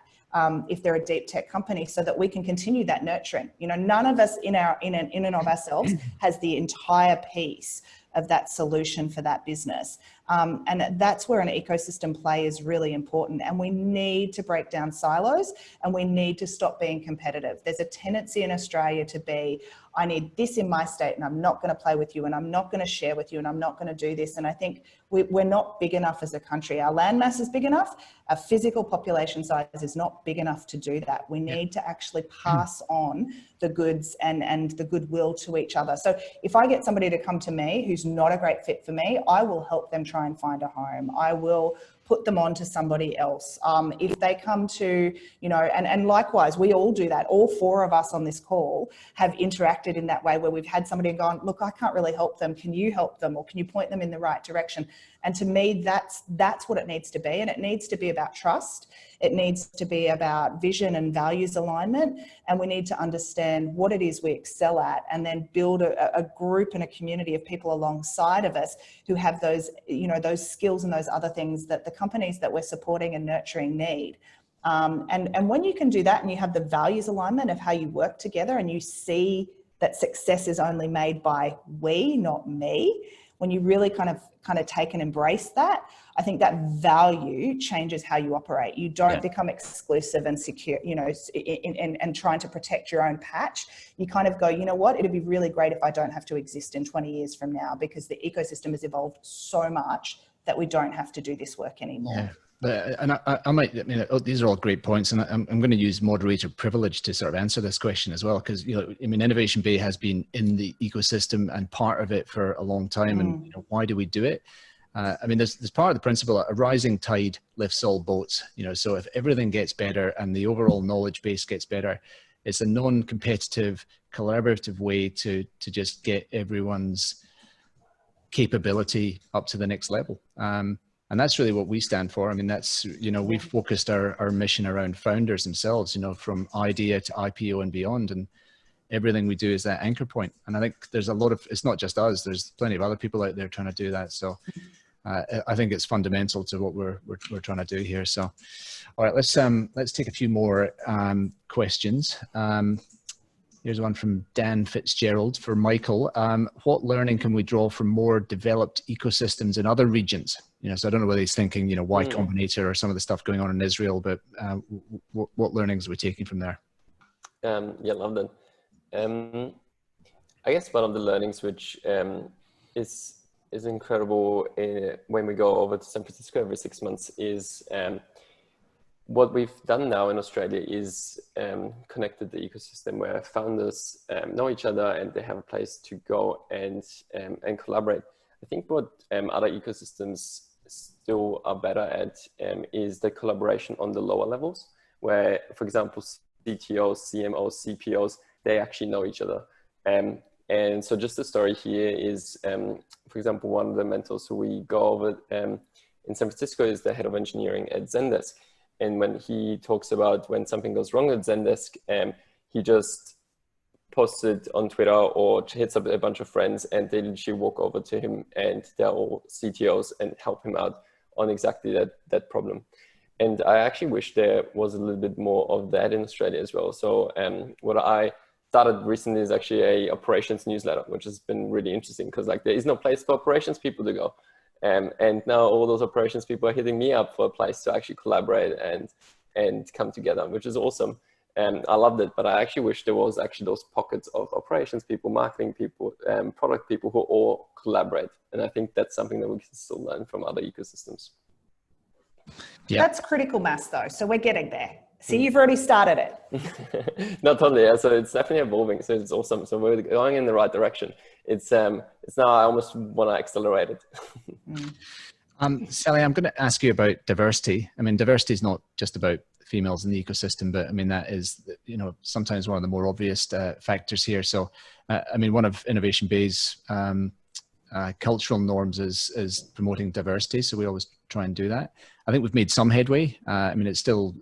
If they're a deep tech company, so that we can continue that nurturing. You know, none of us in and of ourselves has the entire piece of that solution for that business. And that's where an ecosystem play is really important. And we need to break down silos and we need to stop being competitive. There's a tendency in Australia to be, I need this in my state and I'm not going to play with you and I'm not going to share with you and I'm not going to do this. And I think we're not big enough as a country. Our landmass is big enough. Our physical population size is not big enough to do that. We need to actually pass on the goods and the goodwill to each other. So if I get somebody to come to me who's not a great fit for me, I will help them try and find a home. I will put them on to somebody else. If they come to, you know, and likewise, we all do that. All four of us on this call have interacted in that way where we've had somebody gone, look, I can't really help them. Can you help them? Or can you point them in the right direction? And to me, that's what it needs to be. And it needs to be about trust. It needs to be about vision and values alignment. And we need to understand what it is we excel at and then build a group and a community of people alongside of us who have those, you know, those skills and those other things that the companies that we're supporting and nurturing need. And when you can do that and you have the values alignment of how you work together and you see that success is only made by we, not me, when you really kind of take and embrace that, I think that value changes how you operate. You don't become exclusive and secure, you know, and trying to protect your own patch. You kind of go, you know what, it'd be really great if I don't have to exist in 20 years from now, because the ecosystem has evolved so much that we don't have to do this work anymore. Yeah. And I might, I mean, these are all great points, and I'm going to use moderator privilege to sort of answer this question as well, because, you know, I mean, Innovation Bay has been in the ecosystem and part of it for a long time, and you know, why do we do it? I mean, there's part of the principle, a rising tide lifts all boats, you know, so if everything gets better and the overall knowledge base gets better, it's a non-competitive, collaborative way to just get everyone's capability up to the next level. And that's really what we stand for. I mean, that's, you know, we've focused our mission around founders themselves, you know, from idea to IPO and beyond. And everything we do is that anchor point. And I think there's a lot of, it's not just us, there's plenty of other people out there trying to do that. So I think it's fundamental to what we're trying to do here. So, all right, let's take a few more questions. Here's one from Dan Fitzgerald for Michael. What learning can we draw from more developed ecosystems in other regions? You know, so I don't know whether he's thinking, you know, Y Combinator or some of the stuff going on in Israel, but what learnings are we taking from there? Yeah, love that. I guess one of the learnings which is incredible when we go over to San Francisco every 6 months is what we've done now in Australia is connected the ecosystem where founders know each other and they have a place to go and collaborate. I think what other ecosystems still are better at is the collaboration on the lower levels, where, for example, CTOs, CMOs, CPOs, they actually know each other. And so just the story here is, for example, one of the mentors who we go over in San Francisco is the head of engineering at Zendesk. And when he talks about when something goes wrong at Zendesk, he just posts it on Twitter or hits up a bunch of friends and they literally walk over to him and they're all CTOs and help him out on exactly that problem. And I actually wish there was a little bit more of that in Australia as well. So what I started recently is actually a operations newsletter, which has been really interesting because like there is no place for operations people to go. And now all those operations people are hitting me up for a place to actually collaborate and come together, which is awesome. And I loved it, but I actually wish there was actually those pockets of operations people, marketing people, product people who all collaborate. And I think that's something that we can still learn from other ecosystems. Yeah. That's critical mass though. So we're getting there. See, you've already started it. Not totally. Yeah. So it's definitely evolving. So it's awesome. So we're going in the right direction. It's now I almost want to accelerate it. Sally, I'm going to ask you about diversity. I mean, diversity is not just about females in the ecosystem, but I mean, that is, you know, sometimes one of the more obvious factors here. So, I mean, one of Innovation Bay's cultural norms is promoting diversity. So we always try and do that. I think we've made some headway. I mean, it's still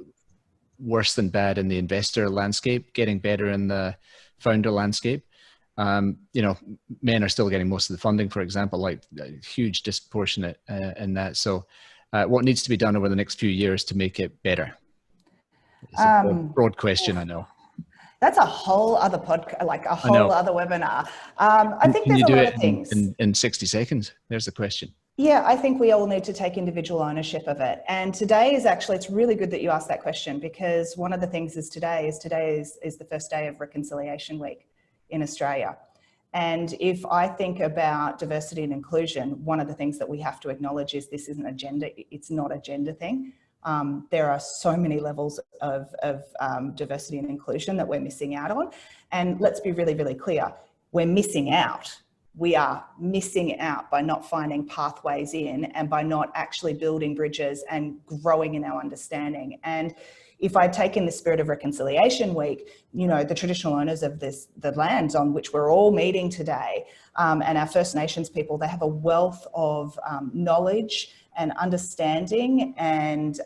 worse than bad in the investor landscape, getting better in the founder landscape. You know, men are still getting most of the funding, for example, like a huge disproportionate in that. So what needs to be done over the next few years to make it better? It's a broad question, I know. That's a whole other podcast, like a whole other webinar. I think there's a lot of things. In 60 seconds? There's the question. Yeah, I think we all need to take individual ownership of it. And today is actually, it's really good that you asked that question, because one of the things is today is the first day of Reconciliation Week in Australia. And if I think about diversity and inclusion, one of the things that we have to acknowledge is this isn't a gender, it's not a gender thing. There are so many levels of diversity and inclusion that we're missing out on. And let's be really, really clear, we're missing out. We are missing out by not finding pathways in and by not actually building bridges and growing in our understanding. And if I take in the spirit of Reconciliation Week, you know, the traditional owners of the lands on which we're all meeting today, and our First Nations people, they have a wealth of knowledge and understanding and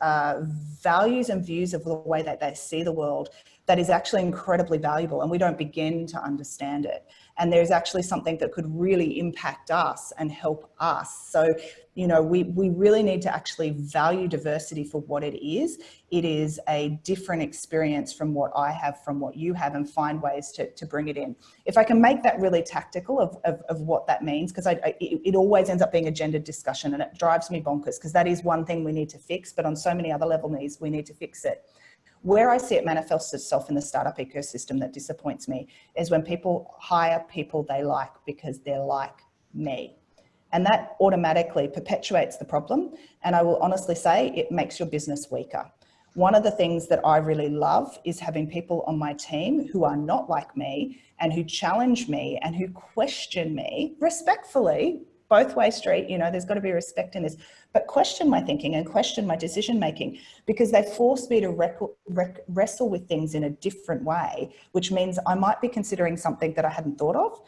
values and views of the way that they see the world that is actually incredibly valuable, and we don't begin to understand it. And there's actually something that could really impact us and help us. So, you know, we really need to actually value diversity for what it is. It is a different experience from what I have, from what you have, and find ways to bring it in. If I can make that really tactical of what that means, because it always ends up being a gendered discussion, and it drives me bonkers, because that is one thing we need to fix, but on so many other levels we need to fix it. Where I see it manifest itself in the startup ecosystem that disappoints me is when people hire people they like because they're like me. And that automatically perpetuates the problem. And I will honestly say it makes your business weaker. One of the things that I really love is having people on my team who are not like me and who challenge me and who question me respectfully, both way street, you know, there's got to be respect in this, but question my thinking and question my decision making, because they force me to wrestle with things in a different way, which means I might be considering something that I hadn't thought of.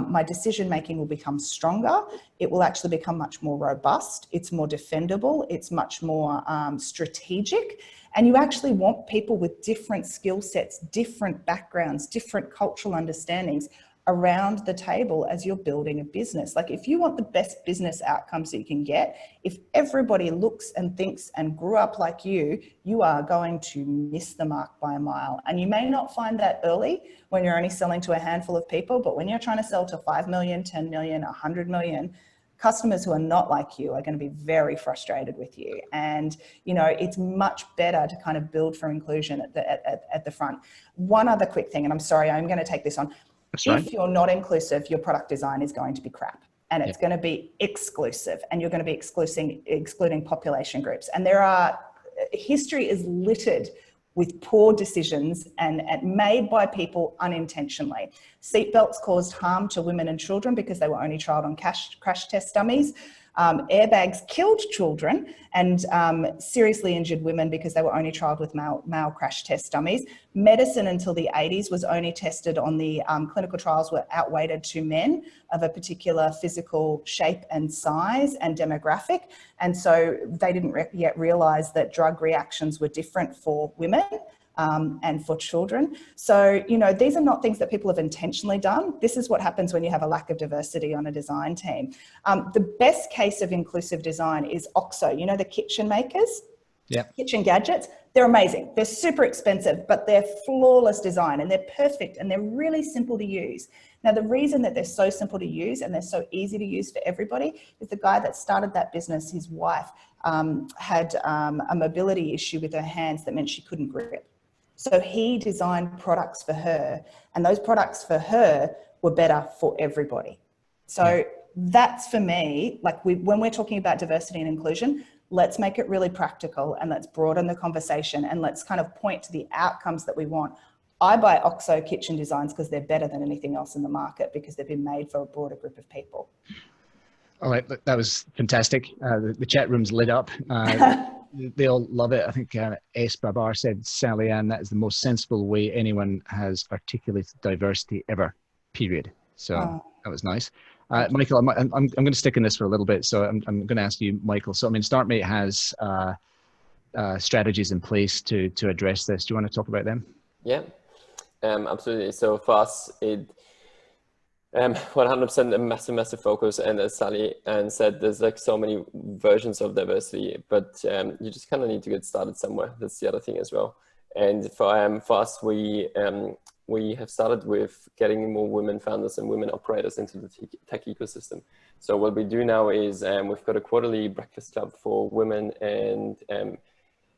My decision making will become stronger. It will actually become much more robust. It's more defendable. It's much more strategic. And you actually want people with different skill sets, different backgrounds, different cultural understandings around the table as you're building a business. Like, if you want the best business outcomes that you can get, if everybody looks and thinks and grew up like you are going to miss the mark by a mile. And you may not find that early when you're only selling to a handful of people, but when you're trying to sell to 5 million, 10 million, 100 million, customers who are not like you are going to be very frustrated with you. And, you know, it's much better to kind of build for inclusion at the front. One other quick thing, and I'm sorry, I'm going to take this on. If you're not inclusive, your product design is going to be crap, and it's going to be exclusive, and you're going to be excluding population groups. And history is littered with poor decisions and made by people unintentionally. Seatbelts caused harm to women and children because they were only trialled on crash test dummies. Airbags killed children and seriously injured women because they were only trialled with male crash test dummies. Medicine until the 80s was only tested on the clinical trials were outweighted to men of a particular physical shape and size and demographic. And so they didn't yet realize that drug reactions were different for women and for children. So, you know, these are not things that people have intentionally done. This is what happens when you have a lack of diversity on a design team. The best case of inclusive design is OXO, you know, the kitchen makers, kitchen gadgets. They're amazing. They're super expensive, but they're flawless design, and they're perfect, and they're really simple to use. Now, the reason that they're so simple to use and they're so easy to use for everybody is the guy that started that business, his wife, had a mobility issue with her hands that meant she couldn't grip. So he designed products for her, and those products for her were better for everybody. So that's, for me, like when we're talking about diversity and inclusion, Let's make it really practical and let's broaden the conversation and let's kind of point to the outcomes that we want. I buy OXO kitchen designs because they're better than anything else in the market because they've been made for a broader group of people. All right, that was fantastic. The chat room's lit up. They all love it. I think S. Babar said, Sally Ann, that is the most sensible way anyone has articulated diversity ever, period. So that was nice. Michael, I'm going to stick in this for a little bit. So I'm going to ask you, Michael. So, I mean, StartMate has strategies in place to address this. Do you want to talk about them? Yeah, absolutely. So for us, it 100% a massive focus, and as Sally Ann said, there's like so many versions of diversity, but you just kind of need to get started somewhere. That's the other thing as well. And for us, we have started with getting more women founders and women operators into the tech ecosystem. So what we do now is we've got a quarterly breakfast club for women and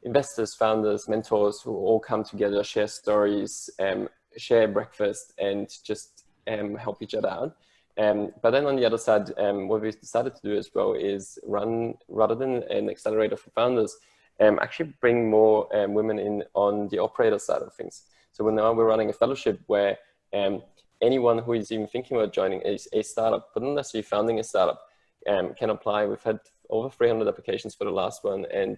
investors, founders, mentors who all come together, share stories, share breakfast, and just help each other out. But then on the other side, what we decided to do as well is run, rather than an accelerator for founders, actually bring more women in on the operator side of things. So now we're running a fellowship where anyone who is even thinking about joining a startup, but not necessarily founding a startup, can apply. We've had over 300 applications for the last one, and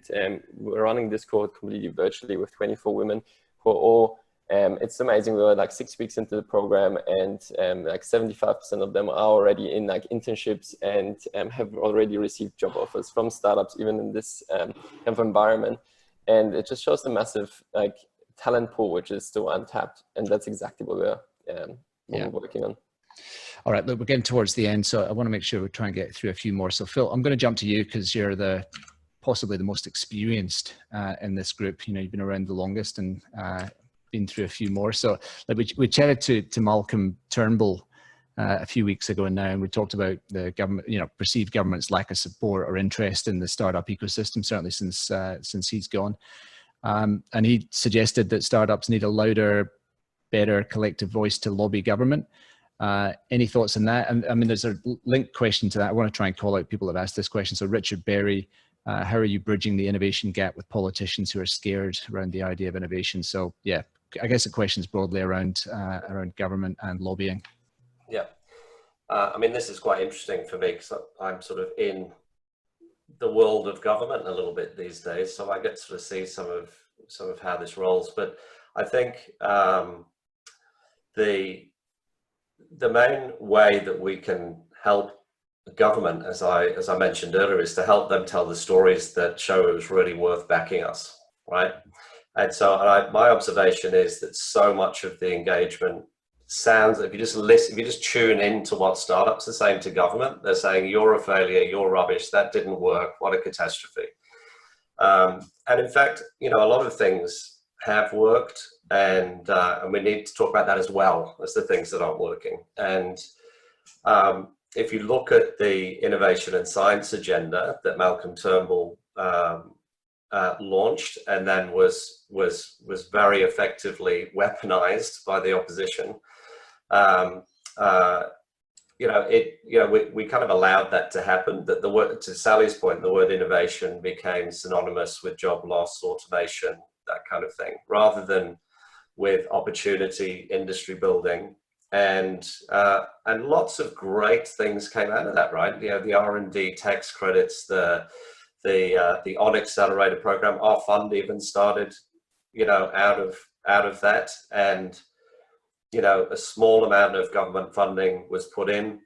we're running this cohort completely virtually with 24 women who are all, it's amazing. We were like 6 weeks into the program, and like 75% of them are already in like internships and have already received job offers from startups, even in this kind of environment. And it just shows the massive like talent pool, which is still untapped. And that's exactly what we're working on. All right, look, we're getting towards the end, so I want to make sure we try and get through a few more. So Phil, I'm going to jump to you because you're possibly the most experienced in this group. You know, you've been around the longest and been through a few more. So like, we chatted to Malcolm Turnbull a few weeks ago now, and we talked about the government, you know, perceived government's lack of support or interest in the startup ecosystem, certainly since he's gone. And he suggested that startups need a louder, better collective voice to lobby government. Any thoughts on that? And I mean, there's a linked question to that. I want to try and call out people that have asked this question. So Richard Berry, how are you bridging the innovation gap with politicians who are scared around the idea of innovation? So yeah, I guess the question is broadly around government and lobbying. Yeah, I mean, this is quite interesting for me because I'm sort of in the world of government a little bit these days, so I get to sort of see some of how this rolls. But I think the main way that we can help the government, as I mentioned earlier, is to help them tell the stories that show it was really worth backing us, right? And so my observation is that so much of the engagement sounds, if you just listen, if you just tune into what startups are saying to government, they're saying, you're a failure, you're rubbish, that didn't work, what a catastrophe. And in fact, you know, a lot of things have worked, and we need to talk about that as well as the things that aren't working. And if you look at the innovation and science agenda that Malcolm Turnbull launched, and then was very effectively weaponized by the opposition, we kind of allowed that to happen. That the word, to Sally's point, the word innovation became synonymous with job loss, automation, that kind of thing, rather than with opportunity, industry building, and lots of great things came out of that, right? You know, the R&D tax credits, the On Accelerator program, our fund even started, you know, out of that, and you know, a small amount of government funding was put in,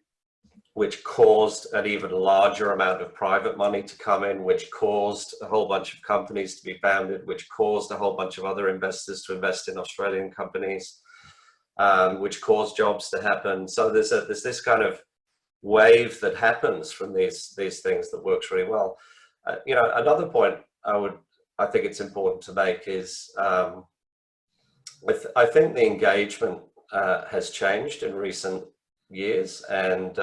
which caused an even larger amount of private money to come in, which caused a whole bunch of companies to be founded, which caused a whole bunch of other investors to invest in Australian companies, which caused jobs to happen. So there's this kind of wave that happens from these things that works really well. You know, another point I think it's important to make is I think the engagement has changed in recent years, and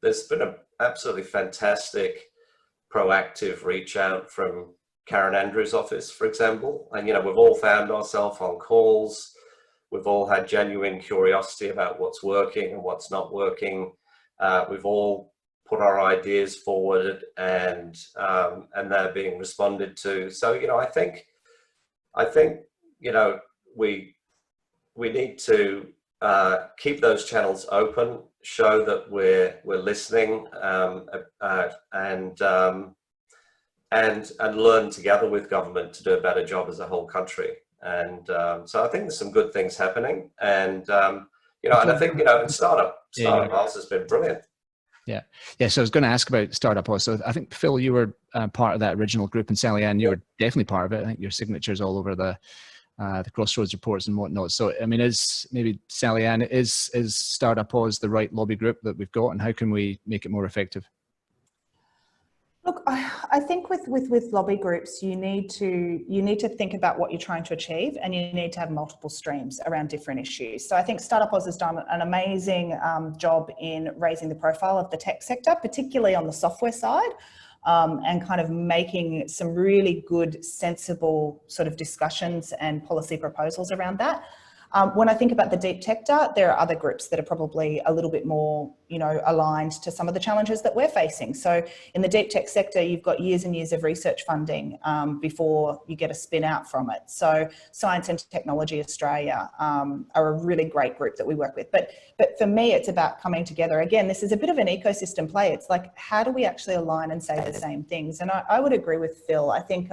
there's been an absolutely fantastic proactive reach out from Karen Andrews' office, for example. And you know, we've all found ourselves on calls, we've all had genuine curiosity about what's working and what's not working. We've all put our ideas forward, and they're being responded to. So, you know, I think, you know, we need to keep those channels open, show that we're listening, and learn together with government to do a better job as a whole country. And so I think there's some good things happening. And you know, and I think, you know, Startup House has been brilliant. Yeah. So I was going to ask about Startup House. So I think, Phil, you were part of that original group, and Sally Ann, you were definitely part of it. I think your signature's all over the Crossroads reports and whatnot. So, I mean, maybe Sally Ann, is Startup House the right lobby group that we've got, and how can we make it more effective? Look, I think with lobby groups, you need to think about what you're trying to achieve, and you need to have multiple streams around different issues. So I think Startup Oz has done an amazing job in raising the profile of the tech sector, particularly on the software side, and kind of making some really good, sensible sort of discussions and policy proposals around that. When I think about the deep sector, there are other groups that are probably a little bit more, you know, aligned to some of the challenges that we're facing. So in the deep tech sector, you've got years and years of research funding before you get a spin out from it. So Science and Technology Australia are a really great group that we work with. But for me, it's about coming together. Again, this is a bit of an ecosystem play. It's like, how do we actually align and say the same things? And I would agree with Phil. I think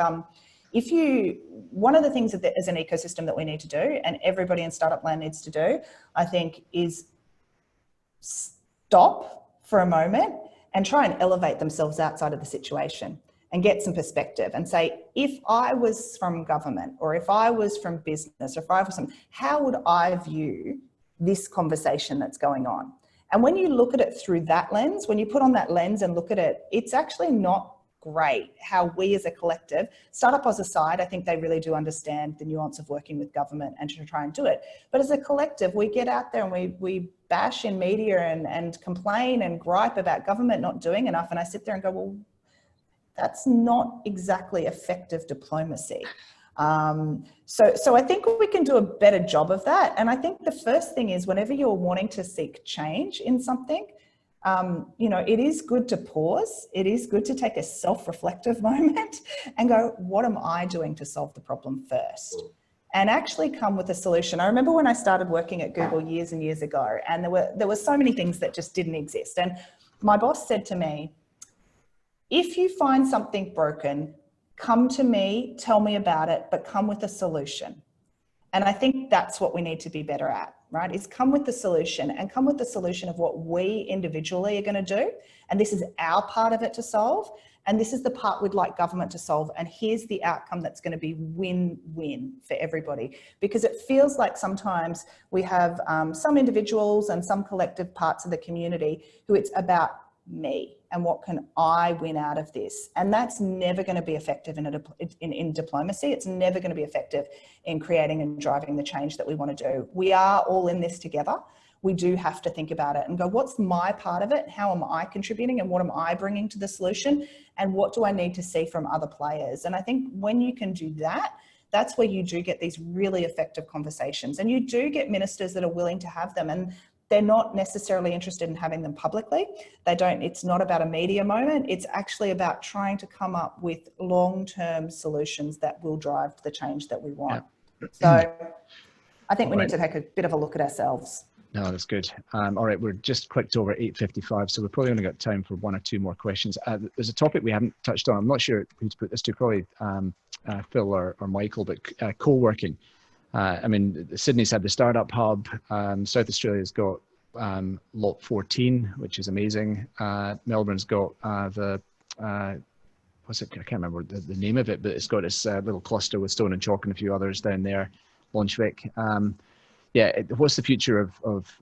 one of the things that as an ecosystem that we need to do, and everybody in startup land needs to do, I think, is stop for a moment and try and elevate themselves outside of the situation and get some perspective and say, if I was from government, or if I was from business, or if I was from, how would I view this conversation that's going on? And when you look at it through that lens, when you put on that lens and look at it, it's actually not great how we as a collective, Startup Oz aside, I think they really do understand the nuance of working with government and to try and do it. But as a collective, we get out there and we bash in media and complain and gripe about government not doing enough. And I sit there and go, well, that's not exactly effective diplomacy. So I think we can do a better job of that. And I think the first thing is, whenever you're wanting to seek change in something, you know, it is good to pause. It is good to take a self-reflective moment and go, what am I doing to solve the problem first? And actually come with a solution. I remember when I started working at Google years and years ago, and there were so many things that just didn't exist. And my boss said to me, if you find something broken, come to me, tell me about it, but come with a solution. And I think that's what we need to be better at, right? Is come with the solution, and come with the solution of what we individually are going to do. And this is our part of it to solve. And this is the part we'd like government to solve. And here's the outcome that's going to be win-win for everybody. Because it feels like sometimes we have some individuals and some collective parts of the community who it's about me and what can I win out of this. And that's never going to be effective in diplomacy. It's never going to be effective in creating and driving the change that we want to do. We are all in this together. We do have to think about it and go, what's my part of it? How am I contributing, and what am I bringing to the solution? And what do I need to see from other players? And I think when you can do that, that's where you do get these really effective conversations, and you do get ministers that are willing to have them. And they're not necessarily interested in having them publicly. It's not about a media moment. It's actually about trying to come up with long-term solutions that will drive the change that we want. Yeah. So I think we need to take a bit of a look at ourselves. No, that's good. All right, we're just clicked over 8:55, so we've probably only got time for one or two more questions. There's a topic we haven't touched on. I'm not sure who to put this to, probably Phil or Michael, but co-working. I mean, Sydney's had the Startup Hub. South Australia's got Lot 14, which is amazing. Melbourne's got what's it? I can't remember the name of it, but it's got this little cluster with Stone and Chalk and a few others down there, Launchwick. Yeah, what's the future of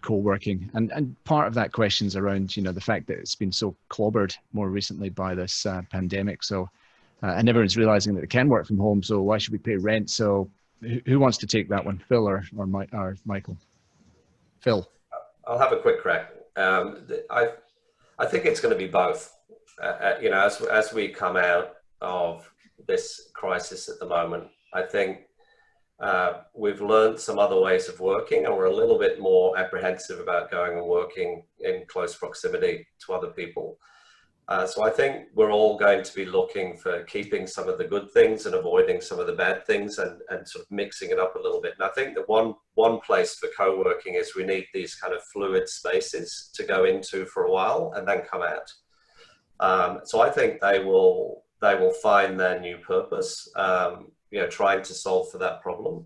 co-working? And part of that question is around, you know, the fact that it's been so clobbered more recently by this pandemic. So, and everyone's realizing that they can work from home. So why should we pay rent? So who wants to take that one, Phil or Michael? Phil. I'll have a quick crack. I think it's going to be both. You know, as we come out of this crisis at the moment, I think we've learned some other ways of working, and we're a little bit more apprehensive about going and working in close proximity to other people. So I think we're all going to be looking for keeping some of the good things and avoiding some of the bad things, and sort of mixing it up a little bit. And I think that one place for co-working is we need these kind of fluid spaces to go into for a while and then come out. So I think they will find their new purpose, you know, trying to solve for that problem.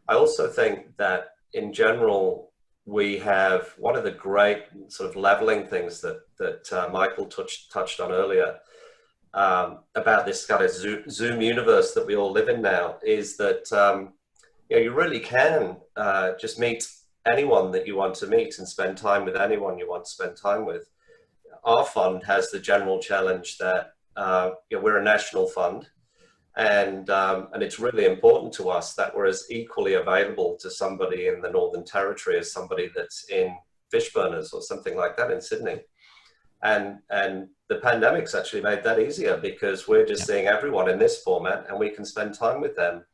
I also think that in general, we have one of the great sort of leveling things that Michael touched on earlier, about this kind of Zoom universe that we all live in now, is that you know, you really can just meet anyone that you want to meet and spend time with anyone you want to spend time with. Our fund has the general challenge that you know, we're a national fund, and it's really important to us that we're as equally available to somebody in the Northern Territory as somebody that's in Fishburners or something like that in Sydney. And the pandemic's actually made that easier, because we're just seeing everyone in this format and we can spend time with them.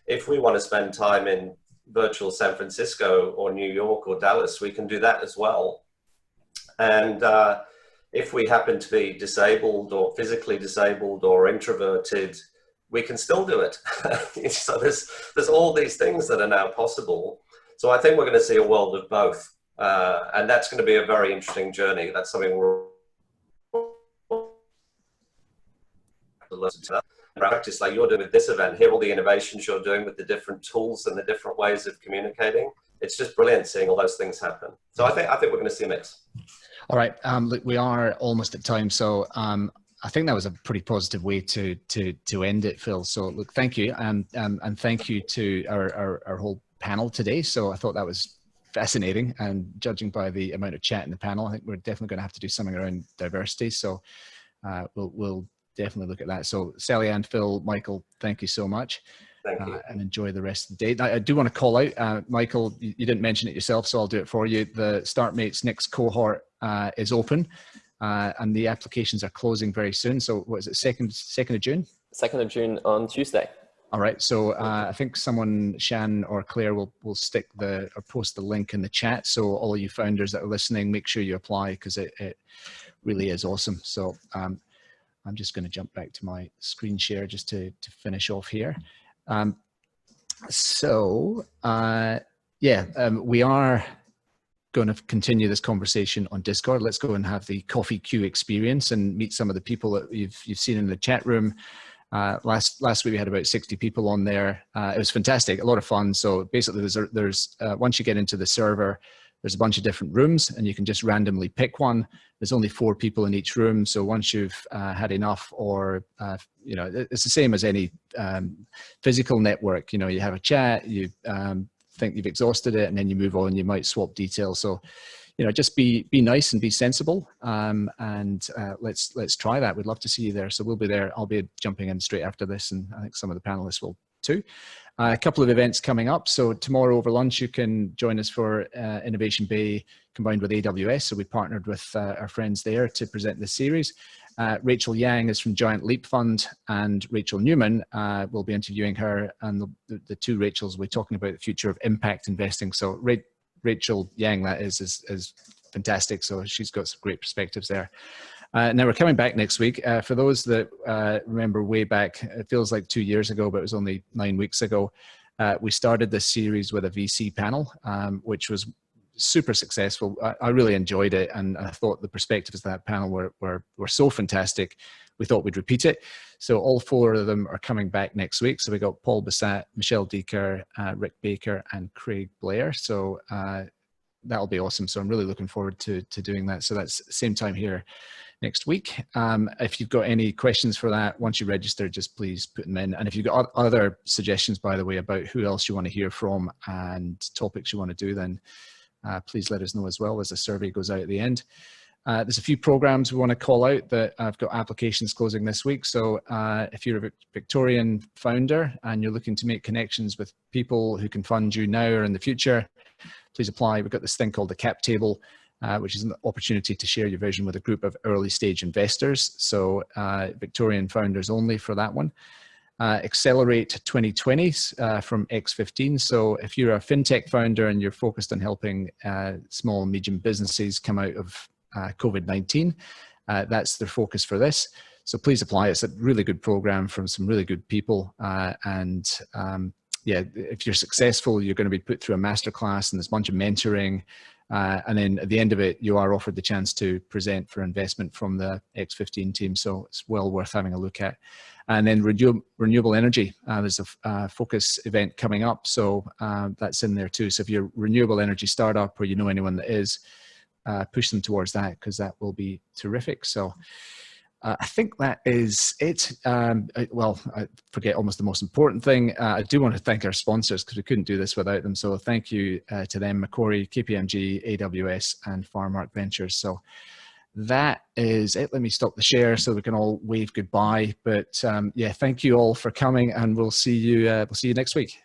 If we want to spend time in virtual San Francisco or New York or Dallas, we can do that as well. And if we happen to be disabled or physically disabled or introverted, we can still do it. So there's all these things that are now possible. So I think we're going to see a world of both. And that's going to be a very interesting journey. That's something we're practice like you're doing with this event. Here, all the innovations you're doing with the different tools and the different ways of communicating. It's just brilliant seeing all those things happen. So I think we're going to see a mix. All right, look, we are almost at time, so I think that was a pretty positive way to end it, Phil. So look, thank you, and thank you to our whole panel today. So I thought that was fascinating, and judging by the amount of chat in the panel, I think we're definitely going to have to do something around diversity. So we'll definitely look at that. So Sally Ann, Phil, Michael, thank you so much. Thank you. And enjoy the rest of the day. I do want to call out, Michael, you didn't mention it yourself, so I'll do it for you. The StartMates next cohort is open, and the applications are closing very soon. So what is it, 2nd of June? 2nd of June on Tuesday. All right, so I think someone, Shan or Claire, will stick or post the link in the chat. So all of you founders that are listening, make sure you apply, because it really is awesome. So I'm just going to jump back to my screen share just to finish off here. We are going to continue this conversation on Discord. Let's go and have the coffee queue experience and meet some of the people that you've seen in the chat room. Last week we had about 60 people on there. It was fantastic, a lot of fun. So basically there's once you get into the server, there's a bunch of different rooms, and you can just randomly pick one. There's only 4 people in each room. So once you've had enough, or, you know, it's the same as any physical network. You know, you have a chat, you think you've exhausted it, and then you move on, you might swap details. So, you know, just be nice and be sensible. Let's try that. We'd love to see you there. So we'll be there. I'll be jumping in straight after this, and I think some of the panelists will too. A couple of events coming up. So tomorrow over lunch, you can join us for Innovation Bay combined with AWS. So we partnered with our friends there to present this series. Rachel Yang is from Giant Leap Fund, and Rachel Newman, will be interviewing her, and the two Rachels will be talking about the future of impact investing. So Rachel Yang, that is fantastic. So she's got some great perspectives there. Now we're coming back next week. For those that remember way back, it feels like 2 years ago, but it was only 9 weeks ago. We started this series with a VC panel, which was super successful. I really enjoyed it, and I thought the perspectives of that panel were so fantastic. We thought we'd repeat it. So all 4 of them are coming back next week. So we got Paul Bassat, Michelle Deaker, Rick Baker, and Craig Blair. So that'll be awesome. So I'm really looking forward to doing that. So that's same time here next week. If you've got any questions for that, once you register, just please put them in. And if you've got other suggestions, by the way, about who else you want to hear from and topics you want to do, then please let us know as well, as the survey goes out at the end. There's a few programs we want to call out that I've got applications closing this week. So if you're a Victorian founder and you're looking to make connections with people who can fund you now or in the future, please apply. We've got this thing called the cap table, which is an opportunity to share your vision with a group of early stage investors. So Victorian founders only for that one. Accelerate 2020 from X15. So if you're a fintech founder and you're focused on helping small and medium businesses come out of COVID-19, that's their focus for this. So please apply. It's a really good program from some really good people. Yeah, if you're successful, you're going to be put through a masterclass and there's a bunch of mentoring. And then at the end of it, you are offered the chance to present for investment from the X15 team. So it's well worth having a look at. And then renewable energy, there's a focus event coming up. So that's in there too. So if you're a renewable energy startup or you know anyone that is, push them towards that because that will be terrific. So I think that is it. Well, I forget almost the most important thing. I do want to thank our sponsors because we couldn't do this without them. So thank you to them, Macquarie, KPMG, AWS, and Farmark Ventures. So that is it. Let me stop the share so we can all wave goodbye. But yeah, thank you all for coming, and we'll see you next week.